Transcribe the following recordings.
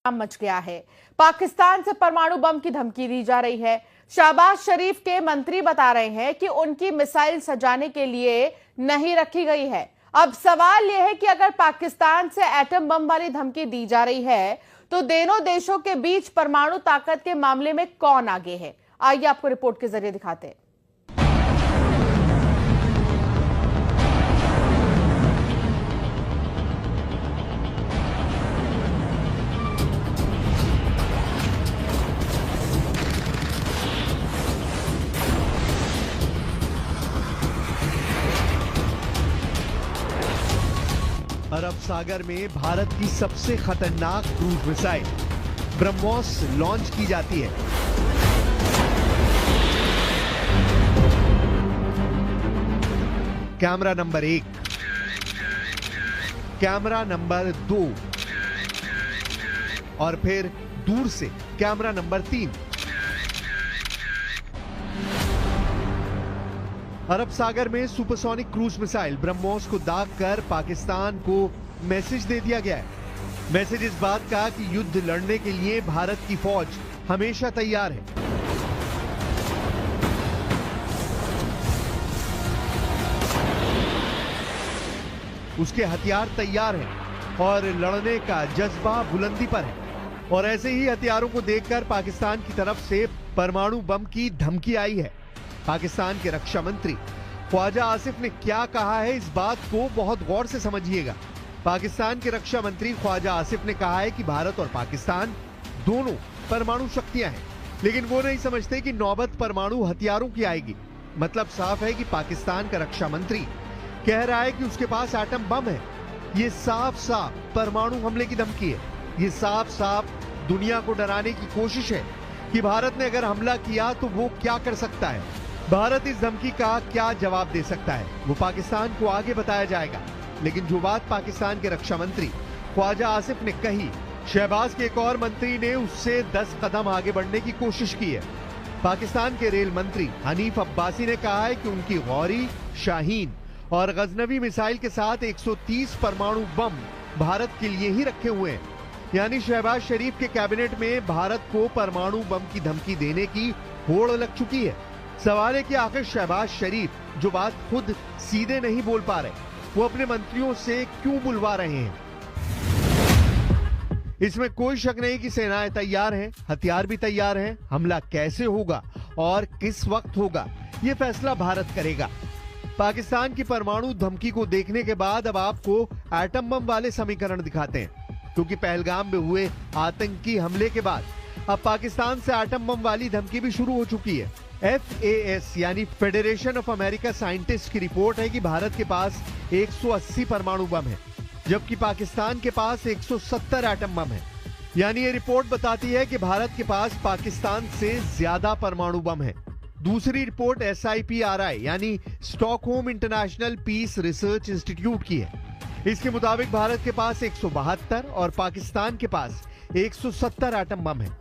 Much गया है। पाकिस्तान से परमाणु बम की धमकी दी जा रही है। शहबाज शरीफ के मंत्री बता रहे हैं कि उनकी मिसाइल सजाने के लिए नहीं रखी गई है। अब सवाल यह है कि अगर पाकिस्तान से एटम बम वाली धमकी दी जा रही है तो दोनों देशों के बीच परमाणु ताकत के मामले में कौन आगे है? आइए आपको रिपोर्ट के जरिए दिखाते हैं। अरब सागर में भारत की सबसे खतरनाक क्रूज मिसाइल ब्रह्मोस लॉन्च की जाती है। कैमरा नंबर 1, कैमरा नंबर 2 और फिर दूर से कैमरा नंबर 3। अरब सागर में सुपरसोनिक क्रूज मिसाइल ब्रह्मोस को दाग कर पाकिस्तान को मैसेज दे दिया गया है। मैसेज इस बात का कि युद्ध लड़ने के लिए भारत की फौज हमेशा तैयार है। उसके हथियार तैयार हैं और लड़ने का जज्बा बुलंदी पर है। और ऐसे ही हथियारों को देखकर पाकिस्तान की तरफ से परमाणु बम की धमकी आई है। पाकिस्तान के रक्षा मंत्री ख्वाजा आसिफ ने क्या कहा है, इस बात को बहुत गौर से समझिएगा। पाकिस्तान के रक्षा मंत्री ख्वाजा आसिफ ने कहा है कि भारत और पाकिस्तान दोनों परमाणु शक्तियां हैं, लेकिन वो नहीं समझते कि नौबत परमाणु हथियारों की आएगी। मतलब साफ है कि पाकिस्तान का रक्षा मंत्री कह रहा है कि उसके पास एटम बम है। ये साफ साफ परमाणु हमले की धमकी है। ये साफ साफ दुनिया को डराने की कोशिश है कि भारत ने अगर हमला किया तो वो क्या कर सकता है। भारत इस धमकी का क्या जवाब दे सकता है, वो पाकिस्तान को आगे बताया जाएगा। लेकिन जो बात पाकिस्तान के रक्षा मंत्री ख्वाजा आसिफ ने कही, शहबाज के एक और मंत्री ने उससे 10 कदम आगे बढ़ने की कोशिश की है। पाकिस्तान के रेल मंत्री हनीफ अब्बासी ने कहा है कि उनकी गौरी, शाहीन और गजनवी मिसाइल के साथ 130 परमाणु बम भारत के लिए ही रखे हुए हैं। यानी शहबाज शरीफ के कैबिनेट में भारत को परमाणु बम की धमकी देने की होड़ लग चुकी है। सवाल है कि आखिर शहबाज शरीफ जो बात खुद सीधे नहीं बोल पा रहे, वो अपने मंत्रियों से क्यों बुलवा रहे हैं? इसमें कोई शक नहीं कि सेनाएं तैयार हैं, हथियार भी तैयार हैं। हमला कैसे होगा और किस वक्त होगा, ये फैसला भारत करेगा। पाकिस्तान की परमाणु धमकी को देखने के बाद अब आपको एटम बम वाले समीकरण दिखाते हैं, क्योंकि पहलगाम में हुए आतंकी हमले के बाद अब पाकिस्तान से एटम बम वाली धमकी भी शुरू हो चुकी है। FAS यानी फेडरेशन ऑफ अमेरिका साइंटिस्ट की रिपोर्ट है कि भारत के पास 180 परमाणु बम है, जबकि पाकिस्तान के पास 170 एटम बम है। यानी ये रिपोर्ट बताती है कि भारत के पास पाकिस्तान से ज्यादा परमाणु बम है। दूसरी रिपोर्ट SIPRI यानी Stockholm International Peace Research Institute की है। इसके मुताबिक भारत के पास 172 और पाकिस्तान के पास 170 एटम बम है।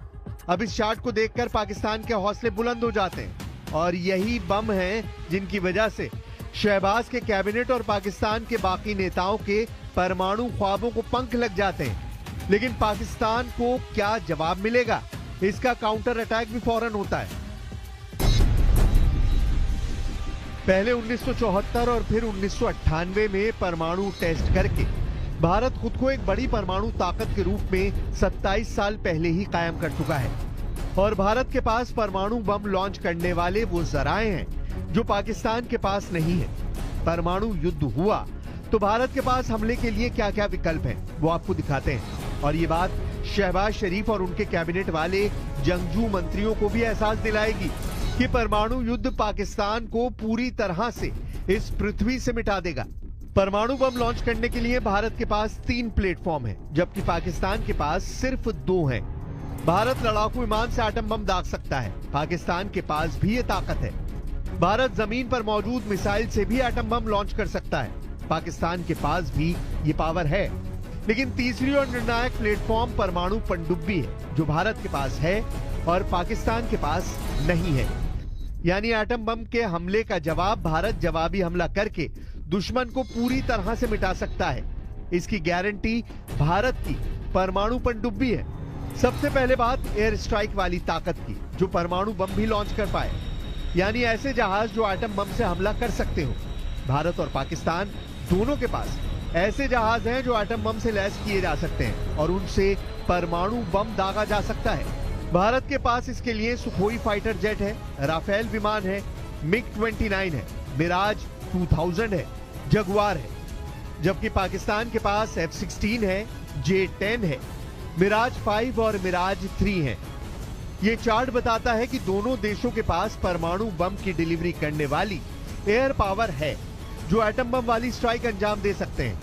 अब इस चार्ट को देखकर पाकिस्तान के हौसले बुलंद हो जाते हैं और यही बम हैं जिनकी वजह से शहबाज के कैबिनेट और पाकिस्तान के बाकी नेताओं के परमाणु ख्वाबों को पंख लग जाते हैं। लेकिन पाकिस्तान को क्या जवाब मिलेगा, इसका काउंटर अटैक भी फौरन होता है। पहले 1974 और फिर 1998 में परमाणु टेस्ट करके भारत खुद को एक बड़ी परमाणु ताकत के रूप में 27 साल पहले ही कायम कर चुका है। और भारत के पास परमाणु बम लॉन्च करने वाले वो जराए हैं जो पाकिस्तान के पास नहीं है। परमाणु युद्ध हुआ तो भारत के पास हमले के लिए क्या क्या विकल्प हैं, वो आपको दिखाते हैं। और ये बात शहबाज शरीफ और उनके कैबिनेट वाले जंगजू मंत्रियों को भी एहसास दिलाएगी कि परमाणु युद्ध पाकिस्तान को पूरी तरह से इस पृथ्वी से मिटा देगा। परमाणु बम लॉन्च करने के लिए भारत के पास 3 प्लेटफॉर्म हैं, जबकि पाकिस्तान के पास सिर्फ 2 हैं। भारत लड़ाकू विमान से एटम बम दाग सकता है, पाकिस्तान के पास भी ये ताकत है। भारत जमीन पर मौजूद मिसाइल से भी एटम बम लॉन्च कर सकता है, पाकिस्तान के पास भी ये पावर है। लेकिन तीसरी और निर्णायक प्लेटफॉर्म परमाणु पनडुब्बी है, जो भारत के पास है और पाकिस्तान के पास नहीं है। यानी एटम बम के हमले का जवाब भारत जवाबी हमला करके दुश्मन को पूरी तरह से मिटा सकता है। इसकी गारंटी भारत की परमाणु पनडुब्बी है। सबसे पहले बात एयर स्ट्राइक वाली ताकत की, जो परमाणु बम भी लॉन्च कर पाए, यानी ऐसे जहाज जो एटम बम से हमला कर सकते हो। भारत और पाकिस्तान दोनों के पास ऐसे जहाज हैं जो एटम बम से लैस किए जा सकते हैं और उनसे परमाणु बम दागा जा सकता है। भारत के पास इसके लिए सुखोई फाइटर जेट है, राफेल विमान है, मिग-29 है, मिराज 2000 है, जगुआर है। जबकि पाकिस्तान के पास F-16 है, J-10 है, मिराज 5 और मिराज 3 है। ये चार्ट बताता है कि दोनों देशों के पास परमाणु बम की डिलीवरी करने वाली एयर पावर है, जो एटम बम वाली स्ट्राइक अंजाम दे सकते हैं।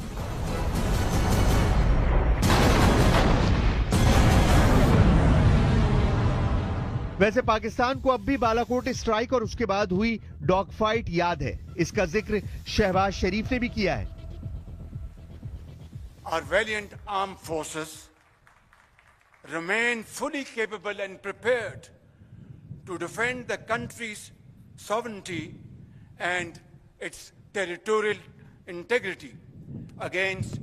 वैसे पाकिस्तान को अब भी बालाकोट स्ट्राइक और उसके बाद हुई डॉग फाइट याद है। इसका जिक्र शहबाज शरीफ ने भी किया है। Our valiant armed forces remain fully capable and prepared to defend the country's sovereignty and its territorial integrity against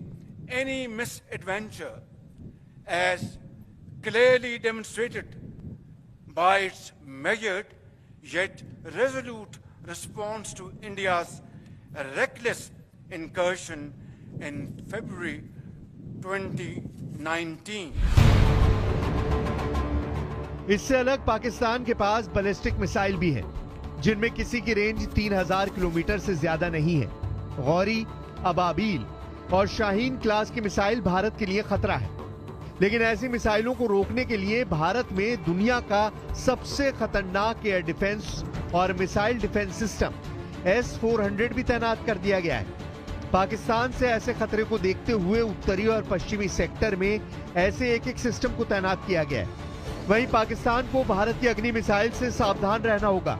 any misadventure, as clearly demonstrated by its measured yet resolute response to India's reckless incursion in February 2019. इससे अलग पाकिस्तान के पास ballistic missile भी है, जिनमें किसी की range 3000 kilometre से ज्यादा नहीं है। गौरी, अबाबील और शाहीन क्लास की मिसाइल भारत के लिए खतरा है, लेकिन ऐसी मिसाइलों को रोकने के लिए भारत में दुनिया का सबसे खतरनाक एयर डिफेंस और मिसाइल डिफेंस सिस्टम S-400 भी तैनात कर दिया गया है। पाकिस्तान से ऐसे खतरे को देखते हुए उत्तरी और पश्चिमी सेक्टर में ऐसे एक सिस्टम को तैनात किया गया है। वहीं पाकिस्तान को भारत की अग्नि मिसाइल से सावधान रहना होगा,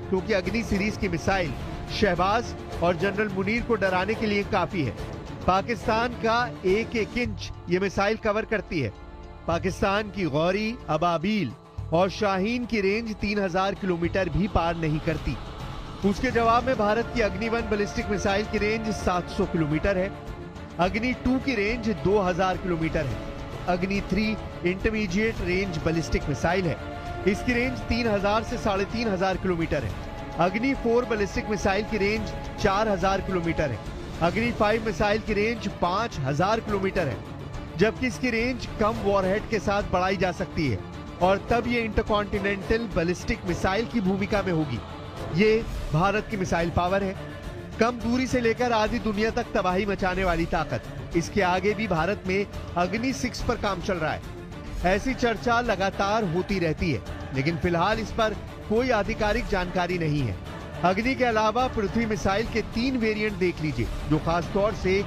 क्योंकि अग्नि सीरीज की मिसाइल शहबाज और जनरल मुनीर को डराने के लिए काफी है। पाकिस्तान का एक इंच ये मिसाइल कवर करती है। पाकिस्तान की गौरी, अबाबील और शाहीन की रेंज 3000 किलोमीटर भी पार नहीं करती। उसके जवाब में भारत की अग्नि 1 बैलिस्टिक मिसाइल की रेंज 700 किलोमीटर है, अग्नि 2 की रेंज 2000 किलोमीटर है, अग्नि 3 इंटरमीडिएट रेंज बैलिस्टिक मिसाइल है, इसकी रेंज 3000 से 3500 किलोमीटर है, अग्नि 4 बैलिस्टिक मिसाइल की रेंज 4000 किलोमीटर है, अग्नि 5 मिसाइल की रेंज 5000 किलोमीटर है, जबकि इसकी रेंज कम वॉरहेड के साथ बढ़ाई जा सकती है और तब ये इंटरकॉन्टिनेंटल बैलिस्टिक मिसाइल की भूमिका में होगी। ये भारत की मिसाइल पावर है, कम दूरी से लेकर आधी दुनिया तक तबाही मचाने वाली ताकत। इसके आगे भी भारत में अग्नि 6 पर काम चल रहा है। ऐसी चर्चा लगातार होती रहती है, लेकिन फिलहाल इस पर कोई आधिकारिक जानकारी नहीं है। अग्नि के अलावा पृथ्वी मिसाइल के 3 वेरिएंट देख लीजिए, जो खास तौर से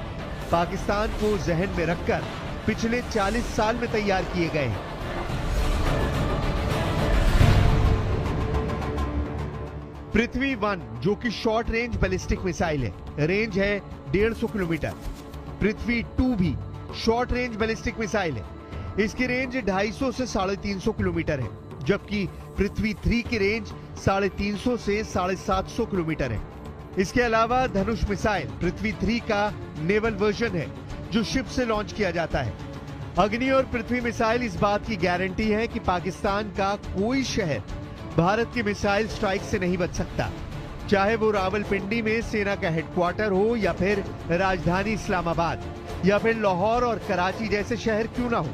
पाकिस्तान को जहन में रखकर पिछले 40 साल में तैयार किए गए हैं। पृथ्वी 1 जो कि शॉर्ट रेंज बैलिस्टिक मिसाइल है, रेंज है 150 किलोमीटर। पृथ्वी 2 भी शॉर्ट रेंज बैलिस्टिक मिसाइल है, इसकी रेंज 250 से 350 किलोमीटर है, जबकि पृथ्वी 3 की रेंज 350 से 750 किलोमीटर है। इसके अलावा धनुष मिसाइल पृथ्वी 3 का नेवल वर्जन है, जो शिप से लॉन्च किया जाता है। अग्नि और पृथ्वी मिसाइल इस बात की गारंटी है कि पाकिस्तान का कोई शहर भारत की मिसाइल स्ट्राइक से नहीं बच सकता, चाहे वो रावलपिंडी में सेना का हेडक्वार्टर हो, या फिर राजधानी इस्लामाबाद, या फिर लाहौर और कराची जैसे शहर क्यों ना हो।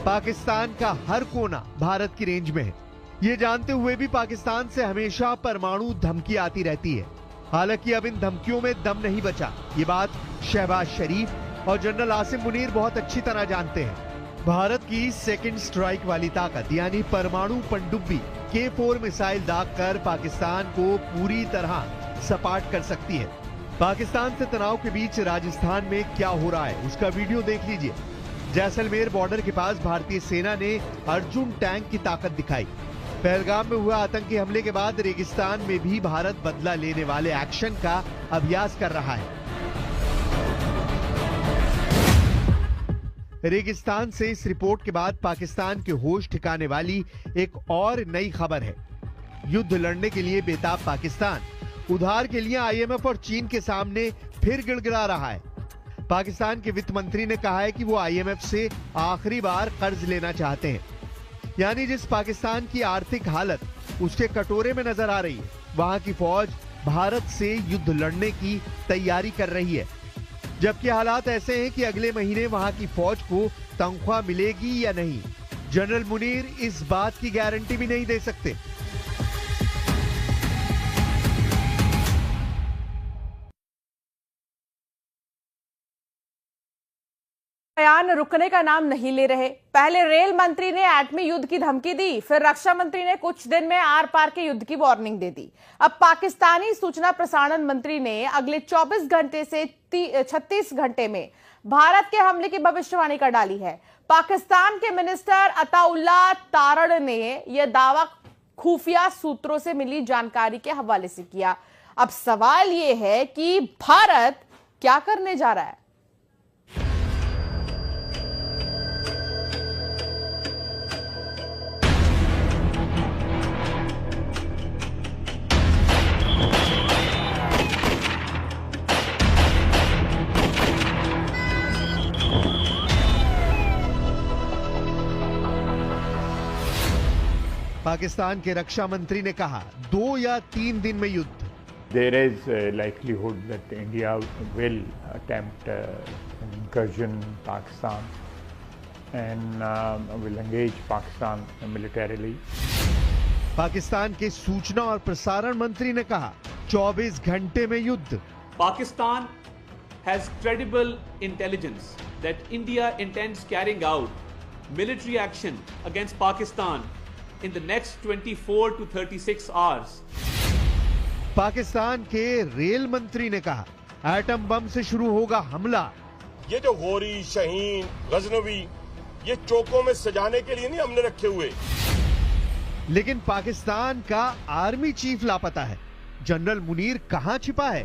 पाकिस्तान का हर कोना भारत की रेंज में है। ये जानते हुए भी पाकिस्तान से हमेशा परमाणु धमकी आती रहती है। हालांकि अब इन धमकियों में दम नहीं बचा, ये बात शहबाज शरीफ और जनरल आसिम मुनीर बहुत अच्छी तरह जानते हैं। भारत की सेकंड स्ट्राइक वाली ताकत यानी परमाणु पनडुब्बी K-4 मिसाइल दागकर पाकिस्तान को पूरी तरह सपाट कर सकती है। पाकिस्तान से तनाव के बीच राजस्थान में क्या हो रहा है, उसका वीडियो देख लीजिए। जैसलमेर बॉर्डर के पास भारतीय सेना ने अर्जुन टैंक की ताकत दिखाई। पहलगाम में हुआ आतंकी हमले के बाद रेगिस्तान में भी भारत बदला लेने वाले एक्शन का अभ्यास कर रहा है। रेगिस्तान से इस रिपोर्ट के बाद पाकिस्तान के होश ठिकाने वाली एक और नई खबर है। युद्ध लड़ने के लिए बेताब पाकिस्तान उधार के लिए IMF और चीन के सामने फिर गिड़गिड़ा रहा है। पाकिस्तान के वित्त मंत्री ने कहा है कि वो IMF से आखिरी बार कर्ज लेना चाहते हैं। यानी जिस पाकिस्तान की आर्थिक हालत उसके कटोरे में नजर आ रही है, वहां की फौज भारत से युद्ध लड़ने की तैयारी कर रही है। जबकि हालात ऐसे हैं कि अगले महीने वहां की फौज को तनख्वाह मिलेगी या नहीं, जनरल मुनीर इस बात की गारंटी भी नहीं दे सकते। बयान रुकने का नाम नहीं ले रहे। पहले रेल मंत्री ने एटमी युद्ध की धमकी दी, फिर रक्षा मंत्री ने कुछ दिन में आर पार के युद्ध की वार्निंग दे दी। अब पाकिस्तानी सूचना प्रसारण मंत्री ने अगले 24 घंटे से 36 घंटे में भारत के हमले की भविष्यवाणी कर डाली है। पाकिस्तान के मिनिस्टर अताउल्लाह तारड़ ने यह दावा खुफिया सूत्रों से मिली जानकारी के हवाले से किया। अब सवाल यह है कि भारत क्या करने जा रहा है। पाकिस्तान के रक्षा मंत्री ने कहा 2 या 3 दिन में युद्ध। There is a likelihood that India will attempt an incursion in Pakistan and will engage Pakistan militarily. Pakistan के सूचना और प्रसारण मंत्री ने कहा 24 घंटे में युद्ध। Pakistan has credible intelligence that India intends carrying out military action against Pakistan in the next 24 to 36 hours. Pakistan के रेल मंत्री ने कहा एटम बम से शुरू होगा हमला। ये जो होरी, शहीन, गजनवी, ये चौकों में सजाने के लिए नहीं हमने रखे हुए। लेकिन पाकिस्तान का आर्मी चीफ लापता है। जनरल मुनीर कहां छिपा है?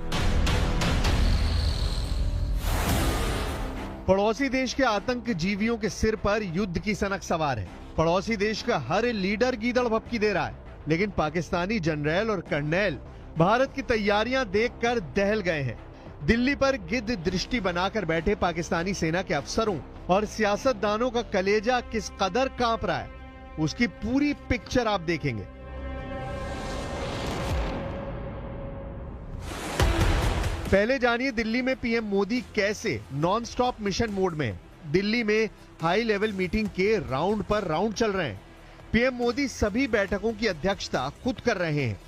पड़ोसी देश के आतंकजीवियों के सिर पर युद्ध की सनक सवार है। पड़ोसी देश का हर लीडर गीदड़ भपकी दे रहा है, लेकिन पाकिस्तानी जनरल और कर्नल भारत की तैयारियां देखकर दहल गए हैं। दिल्ली पर गिद्ध दृष्टि बनाकर बैठे पाकिस्तानी सेना के अफसरों और सियासतदानों का कलेजा किस कदर कांप रहा है, उसकी पूरी पिक्चर आप देखेंगे। पहले जानिए दिल्ली में पीएम मोदी कैसे नॉन स्टॉप मिशन मोड में। दिल्ली में हाई लेवल मीटिंग के राउंड पर राउंड चल रहे हैं। पीएम मोदी सभी बैठकों की अध्यक्षता खुद कर रहे हैं।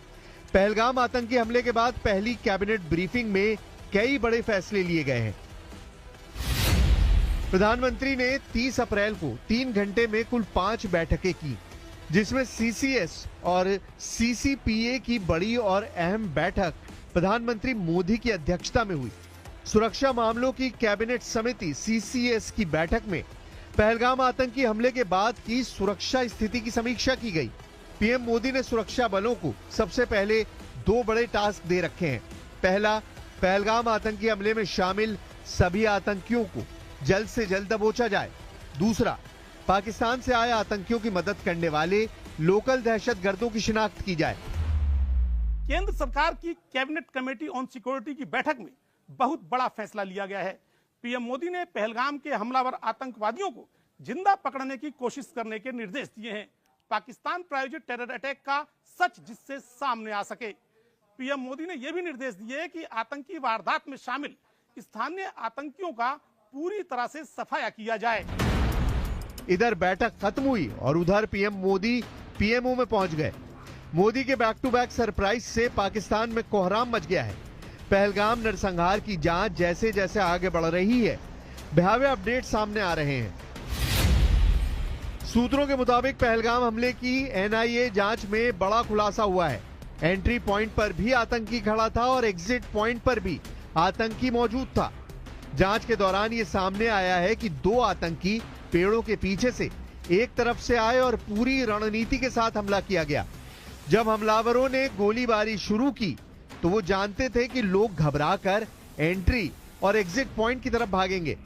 पहलगाम आतंकी हमले के बाद पहली कैबिनेट ब्रीफिंग में कई बड़े फैसले लिए गए हैं। प्रधानमंत्री ने 30 अप्रैल को 3 घंटे में कुल 5 बैठकें की, जिसमें सीसीएस और सीसीपीए की बड़ी और अहम बैठक प्रधानमंत्री मोदी की अध्यक्षता में हुई। सुरक्षा मामलों की कैबिनेट समिति सीसीएस की बैठक में पहलगाम आतंकी हमले के बाद की सुरक्षा स्थिति की समीक्षा की गई। पीएम मोदी ने सुरक्षा बलों को सबसे पहले 2 बड़े टास्क दे रखे हैं। पहला, पहलगाम आतंकी हमले में शामिल सभी आतंकियों को जल्द से जल्द दबोचा जाए। दूसरा, पाकिस्तान से आए आतंकियों की मदद करने वाले लोकल दहशतगर्दों की शिनाख्त की जाए। केंद्र सरकार की कैबिनेट कमेटी ऑन सिक्योरिटी की बैठक में बहुत बड़ा फैसला लिया गया है। पीएम मोदी ने पहलगाम के हमलावर आतंकवादियों को जिंदा पकड़ने की कोशिश करने के निर्देश दिए हैं। पाकिस्तान प्रायोजित टेरर अटैक का सच जिससे सामने आ सके। पीएम मोदी ने यह भी निर्देश दिए कि आतंकी वारदात में शामिल स्थानीय आतंकियों का पूरी तरह से सफाया किया जाए। इधर बैठक खत्म हुई और उधर पीएम मोदी पीएमओ में पहुंच गए। मोदी के बैक टू बैक सरप्राइज से पाकिस्तान में कोहराम मच गया है। पहलगाम नरसंहार की जांच जैसे जैसे आगे बढ़ रही है, भयावह अपडेट सामने आ रहे हैं। सूत्रों के मुताबिक पहलगाम हमले की एनआईए जांच में बड़ा खुलासा हुआ है। एंट्री पॉइंट पर भी आतंकी खड़ा था और एग्जिट पॉइंट पर भी आतंकी मौजूद था। जांच के दौरान ये सामने आया है कि 2 आतंकी पेड़ों के पीछे से एक तरफ से आए और पूरी रणनीति के साथ हमला किया गया। जब हमलावरों ने गोलीबारी शुरू की तो वो जानते थे कि लोग घबराकर एंट्री और एग्जिट पॉइंट की तरफ भागेंगे।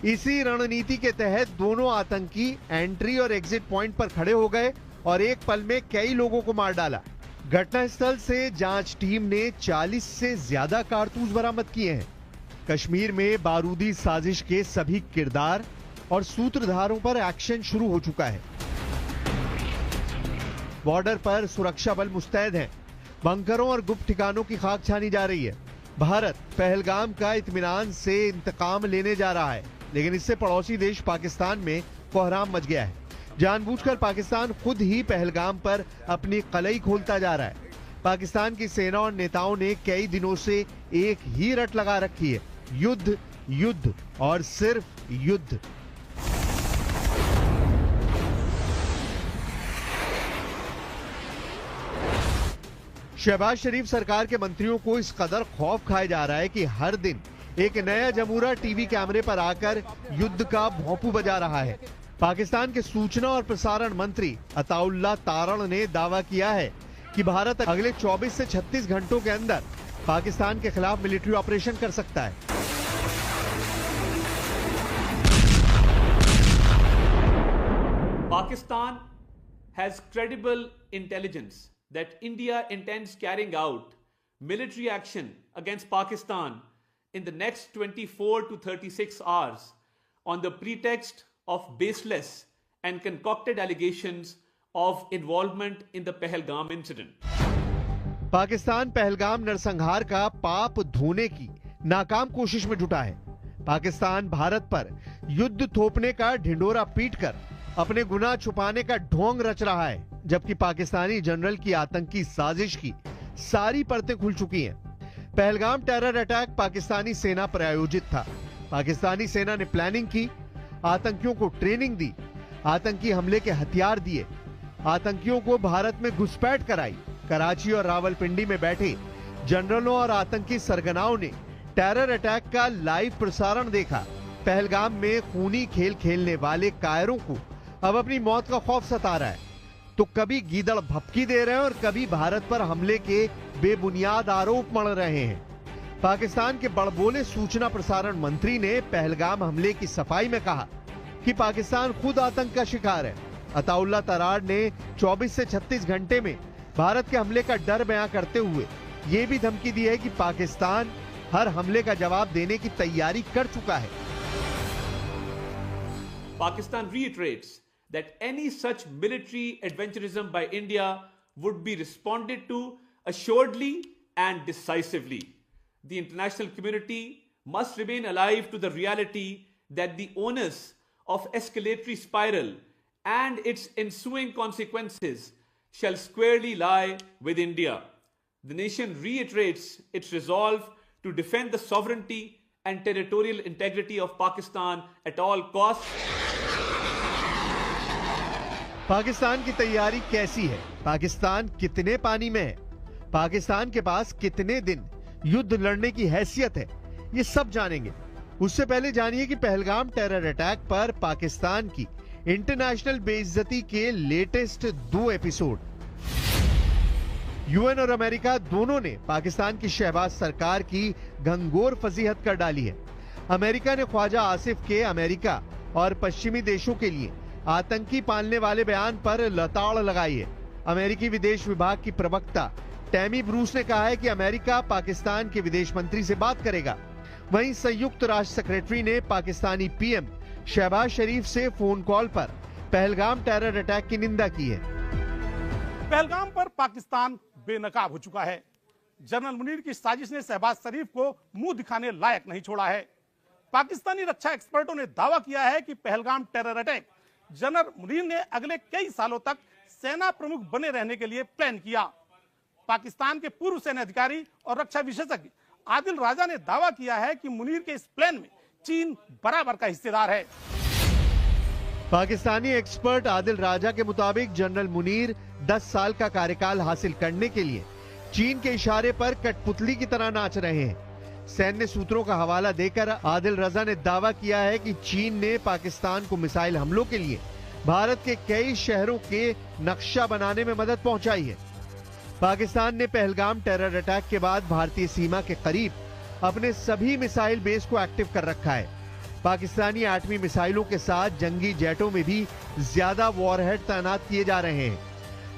इसी रणनीति के तहत दोनों आतंकी एंट्री और एग्जिट पॉइंट पर खड़े हो गए और एक पल में कई लोगों को मार डाला। घटनास्थल से जांच टीम ने 40 से ज्यादा कारतूस बरामद किए हैं। कश्मीर में बारूदी साजिश के सभी किरदार और सूत्रधारों पर एक्शन शुरू हो चुका है। बॉर्डर पर सुरक्षा बल मुस्तैद हैं। बंकरों और गुप्त ठिकानों की खाक छानी जा रही है। भारत पहलगाम का इत्मीनान से इंतकाम लेने जा रहा है, लेकिन इससे पड़ोसी देश पाकिस्तान में कोहराम मच गया है। जानबूझकर पाकिस्तान खुद ही पहलगाम पर अपनी कलई खोलता जा रहा है। पाकिस्तान की सेना और नेताओं ने कई दिनों से एक ही रट लगा रखी है, युद्ध, युद्ध और सिर्फ युद्ध। शहबाज शरीफ सरकार के मंत्रियों को इस कदर खौफ खाया जा रहा है कि हर दिन एक नया जमूरा टीवी कैमरे पर आकर युद्ध का भोंपू बजा रहा है। पाकिस्तान के सूचना और प्रसारण मंत्री अताउल्लाह तारण ने दावा किया है कि भारत अगले 24 से 36 घंटों के अंदर पाकिस्तान के खिलाफ मिलिट्री ऑपरेशन कर सकता है। Pakistan has credible intelligence that India intends carrying out military action against Pakistan in the next 24 to 36 hours on the pretext of baseless and concocted allegations of involvement in the Pahalgam incident. Pakistan Pahalgam नरसंहार का पाप धोने की नाकाम कोशिश में जुटा है। पाकिस्तान भारत पर युद्ध थोपने का ढिंडोरा पीटकर अपने गुनाह छुपाने का ढोंग रच रहा है, जबकि पाकिस्तानी जनरल की आतंकी साजिश की सारी परतें खुल चुकी हैं। पहलगाम टेरर अटैक पाकिस्तानी सेना पर आयोजित था। पाकिस्तानी सेना ने प्लानिंग की, आतंकियों को ट्रेनिंग दी, आतंकी हमले के हथियार दिए, आतंकियों को भारत में घुसपैठ कराई। कराची और रावलपिंडी में बैठे जनरलों और आतंकी सरगनाओं ने टेरर अटैक का लाइव प्रसारण देखा। पहलगाम में खूनी खेल खेलने वाले कायरों को अब अपनी मौत का खौफ सता रहा है, तो कभी गीदड़ भपकी दे रहे हैं और कभी भारत पर हमले के बेबुनियाद आरोप मढ़ रहे हैं। पाकिस्तान के बड़बोले सूचना प्रसारण मंत्री ने पहलगाम हमले की सफाई में कहा कि पाकिस्तान खुद आतंक का शिकार है। अताउल्लाह तरार ने 24 से 36 घंटे में भारत के हमले का डर बयां करते हुए यह भी धमकी दी है कि पाकिस्तान हर हमले का जवाब देने की तैयारी कर चुका है। Pakistan reiterates that any such military adventurism by India would be responded to assuredly and decisively. The international community must remain alive to the reality that the onus of escalatory spiral and its ensuing consequences shall squarely lie with India. The nation reiterates its resolve to defend the sovereignty and territorial integrity of Pakistan at all costs. Pakistan की तैयारी कैसी है? पाकिस्तान कितने पानी में है? पाकिस्तान के पास कितने दिन युद्ध लड़ने की हैसियत है? ये सब जानेंगे। उससे पहले जानिए कि पहलगाम टेरर अटैक पर पाकिस्तान की इंटरनेशनल बेइज्जती के लेटेस्ट 2 एपिसोड। यूएन और अमेरिका दोनों ने पाकिस्तान की शहबाज सरकार की घंघोर फजीहत कर डाली है। अमेरिका ने ख्वाजा आसिफ के अमेरिका और पश्चिमी देशों के लिए आतंकी पालने वाले बयान पर लताड़ लगाई है। अमेरिकी विदेश विभाग की प्रवक्ता टैमी ब्रूस ने कहा है कि अमेरिका पाकिस्तान के विदेश मंत्री से बात करेगा। वहीं संयुक्त राष्ट्र सेक्रेटरी ने पाकिस्तानी पीएम शहबाज शरीफ से फोन कॉल पर पहलगाम टेरर अटैक की निंदा की है। पहलगाम पर पाकिस्तान बेनकाब हो चुका है। जनरल मुनीर की साजिश ने शहबाज शरीफ को मुंह दिखाने लायक नहीं छोड़ा है। पाकिस्तानी रक्षा एक्सपर्टों ने दावा किया है कि Pahalgam terror attack general Munir ने अगले कई सालों तक सेना प्रमुख बने रहने के लिए प्लान किया। पाकिस्तान के पूर्व सेना अधिकारी और रक्षा विशेषज्ञ आदिल राजा ने दावा किया है कि मुनीर के इस प्लान में चीन बराबर का हिस्सेदार है। पाकिस्तानी एक्सपर्ट आदिल राजा के मुताबिक जनरल मुनीर 10 साल का कार्यकाल हासिल करने के लिए चीन के इशारे पर कठपुतली की तरह नाच रहे हैं। सैन्य सूत्रों का हवाला देकर आदिल रजा ने दावा किया है कि चीन ने पाकिस्तान को मिसाइल हमलों के लिए भारत के कई शहरों के नक्शा बनाने में मदद पहुंचाई है। पाकिस्तान ने पहलगाम टेरर अटैक के बाद भारतीय सीमा के करीब अपने सभी मिसाइल बेस को एक्टिव कर रखा है। पाकिस्तानी एटमी मिसाइलों के साथ जंगी जेटों में भी ज्यादा वॉरहेड तैनात किए जा रहे हैं।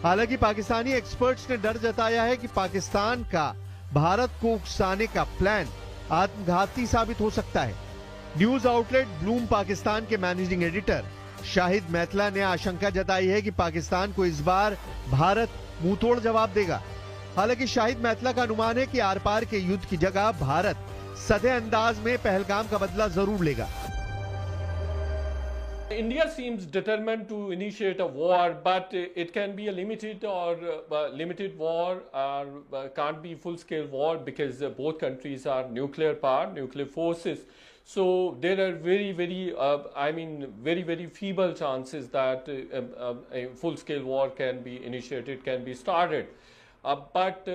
हालांकि पाकिस्तानी एक्सपर्ट्स ने डर जताया है कि पाकिस्तान का भारत को उकसाने का प्लान आत्मघाती साबित हो सकता है। न्यूज आउटलेट ब्लूम पाकिस्तान के मैनेजिंग एडिटर शाहिद मैतला ने आशंका जताई है कि पाकिस्तान को इस बार भारत मुंहतोड़ जवाब देगा। हालांकि शाहिद मैतला का अनुमान है कि आर पार के युद्ध की जगह भारत सधे अंदाज में पहलगाम का बदला जरूर लेगा। India seems determined to initiate a war, but it can be a limited war, or can't be full-scale war because both countries are nuclear power, nuclear forces. So there are very feeble chances that a full-scale war can be initiated, can be started. But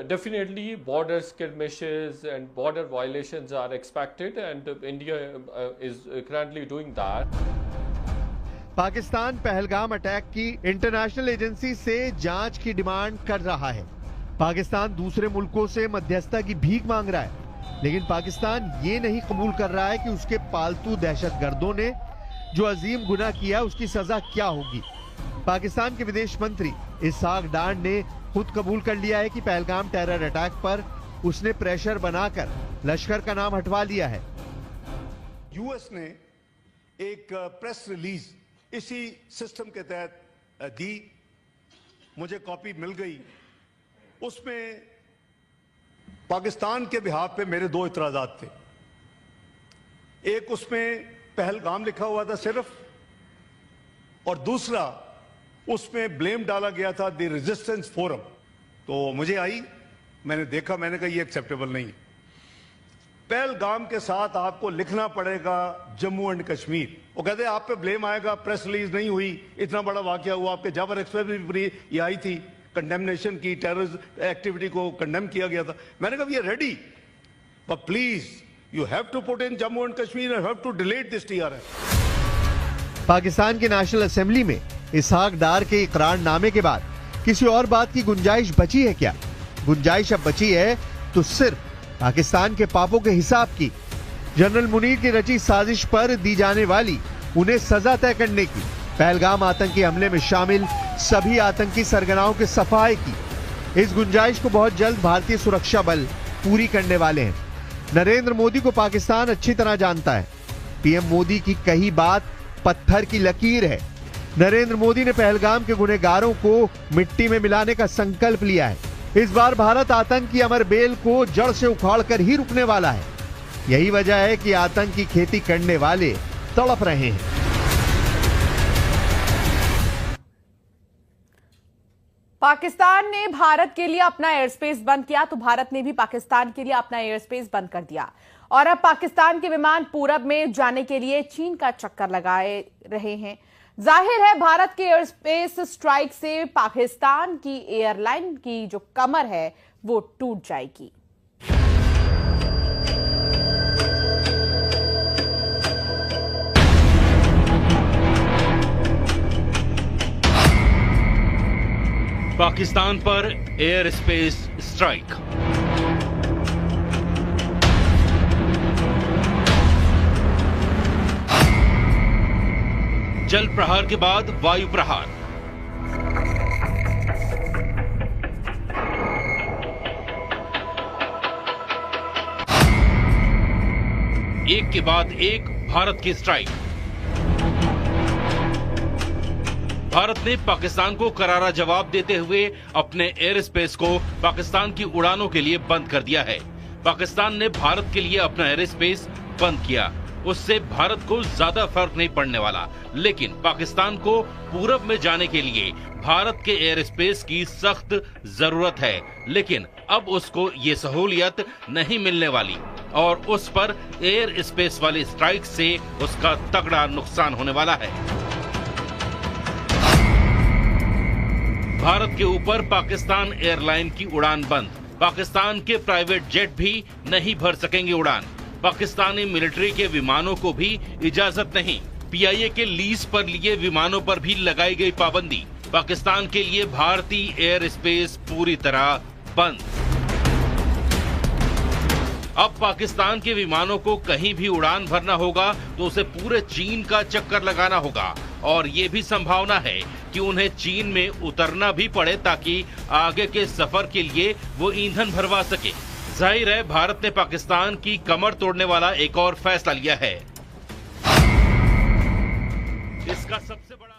definitely border skirmishes and border violations are expected, and India is currently doing that. Pakistan Pahalgam attack की international agency से जांच की demand कर रहा है। पाकिस्तान दूसरे मुल्कों से मध्यस्थता की भीख मांग रहा है, लेकिन पाकिस्तान ये नहीं कबूल कर रहा है कि उसके पालतू दहशतगर्दों ने जो अजीम गुनाह किया उसकी सजा क्या होगी। पाकिस्तान के विदेश मंत्री इसहाक डार ने खुद कबूल कर लिया है कि पहलगाम टेरर अटैक पर उसने प्रेशर बनाकर लश्कर का नाम हटवा लिया है। यूएस ने एक प्रेस रिलीज इसी सिस्टम के तहत दी, मुझे कॉपी मिल गई। उसमें पाकिस्तान के बिहाफ पे मेरे दो इतराजात थे। एक उसमें पहलगाम लिखा हुआ था सिर्फ, और दूसरा उसमें ब्लेम डाला गया था द रेजिस्टेंस फोरम। तो मुझे आई, मैंने देखा, मैंने कहा ये एक्सेप्टेबल नहीं। पहलगाम के साथ आपको लिखना पड़ेगा जम्मू एंड कश्मीर। वो कहते हैं आप पे ब्लेम आएगा, प्रेस रिलीज नहीं हुई, इतना बड़ा वाकया हुआ। आपके जाबर एक्सप्रेस भी ये आई थी, कंडेमनेशन की, टेररिस्ट एक्टिविटी को कंडेम किया गया था। मैंने कहा we are ready, but please you have to put in Jammu and Kashmir and have to delete this TRF. Pakistan की नेशनल असेंबली में इसहाक डार के इकरारनामे के बाद किसी और बात की गुंजाइश बची है क्या? गुंजाइश अब बची है तो सिर्फ पाकिस्तान के पापों के हिसाब की। जनरल मुनीर की रची साजिश पर दी जाने वाली उन्हें सजा तय करने की, पहलगाम आतंकी हमले में शामिल सभी आतंकी सरगनाओं के सफाए की। इस गुंजाइश को बहुत जल्द भारतीय सुरक्षा बल पूरी करने वाले हैं। नरेंद्र मोदी को पाकिस्तान अच्छी तरह जानता है। पीएम मोदी की कही बात पत्थर की लकीर है। नरेंद्र मोदी ने पहलगाम के गुनहगारों को मिट्टी में मिलाने का संकल्प लिया है। इस बार भारत आतंक की अमर बेल को जड़ से उखाड़कर ही रुकने वाला है। यही वजह है कि आतंक की खेती करने वाले तड़प रहे हैं। पाकिस्तान ने भारत के लिए अपना एयर स्पेस बंद किया तो भारत ने भी पाकिस्तान के लिए अपना एयर स्पेस बंद कर दिया, और अब पाकिस्तान के विमान पूरब में जाने के लिए चीन का चक्कर लगाए रहे हैं। जाहिर है भारत के एयर स्पेस स्ट्राइक से पाकिस्तान की एयरलाइन की जो कमर है वो टूट जाएगी। पाकिस्तान पर एयर स्पेस स्ट्राइक। जल प्रहार के बाद वायु प्रहार। एक के बाद एक भारत की स्ट्राइक। भारत ने पाकिस्तान को करारा जवाब देते हुए अपने एयर स्पेस को पाकिस्तान की उड़ानों के लिए बंद कर दिया है। पाकिस्तान ने भारत के लिए अपना एयर स्पेस बंद किया, उससे भारत को ज्यादा फर्क नहीं पड़ने वाला, लेकिन पाकिस्तान को पूरब में जाने के लिए भारत के एयर स्पेस की सख्त जरूरत है। लेकिन अब उसको ये सहूलियत नहीं मिलने वाली और उस पर एयर स्पेस वाली स्ट्राइक से उसका तगड़ा नुकसान होने वाला है। भारत के ऊपर पाकिस्तान एयरलाइन की उड़ान बंद। पाकिस्तान के प्राइवेट जेट भी नहीं भर सकेंगे उड़ान। पाकिस्तानी मिलिट्री के विमानों को भी इजाजत नहीं। पीआईए के लीज पर लिए विमानों पर भी लगाई गई पाबंदी। पाकिस्तान के लिए भारतीय एयर स्पेस पूरी तरह बंद। अब पाकिस्तान के विमानों को कहीं भी उड़ान भरना होगा तो उसे पूरे चीन का चक्कर लगाना होगा, और ये भी संभावना है कि उन्हें चीन में उतरना भी पड़े ताकि आगे के सफर के लिए वो ईंधन भरवा सके। जाहिर है भारत ने पाकिस्तान की कमर तोड़ने वाला एक और फैसला लिया है। इसका सबसे बड़ा